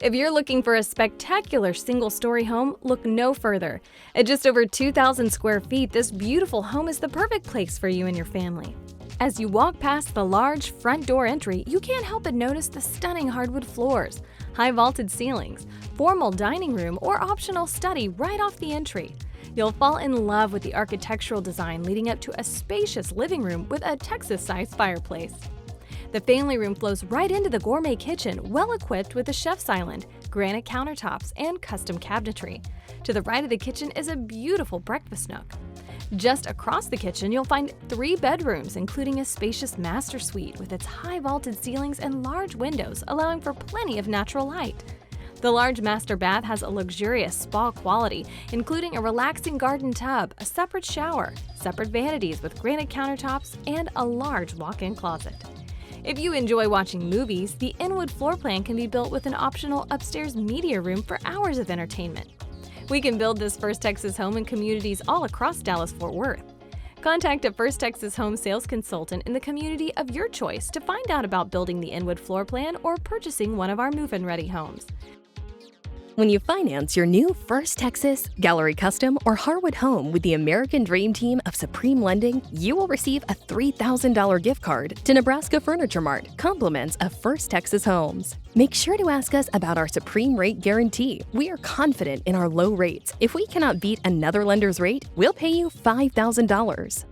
If you're looking for a spectacular single-story home, look no further. At just over 2,000 square feet, this beautiful home is the perfect place for you and your family. As you walk past the large front door entry, you can't help but notice the stunning hardwood floors, high vaulted ceilings, formal dining room, or optional study right off the entry. You'll fall in love with the architectural design leading up to a spacious living room with a Texas-sized fireplace. The family room flows right into the gourmet kitchen, well equipped with a chef's island, granite countertops, and custom cabinetry. To the right of the kitchen is a beautiful breakfast nook. Just across the kitchen, you'll find 3 bedrooms, including a spacious master suite with its high vaulted ceilings and large windows, allowing for plenty of natural light. The large master bath has a luxurious spa quality, including a relaxing garden tub, a separate shower, separate vanities with granite countertops, and a large walk-in closet. If you enjoy watching movies, the Inwood floor plan can be built with an optional upstairs media room for hours of entertainment. We can build this First Texas home in communities all across Dallas-Fort Worth. Contact a First Texas home sales consultant in the community of your choice to find out about building the Inwood floor plan or purchasing one of our move-in ready homes. When you finance your new First Texas, Gallery Custom, or Harwood home with the American Dream Team of Supreme Lending, you will receive a $3,000 gift card to Nebraska Furniture Mart, compliments of First Texas homes. Make sure to ask us about our Supreme Rate Guarantee. We are confident in our low rates. If we cannot beat another lender's rate, we'll pay you $5,000.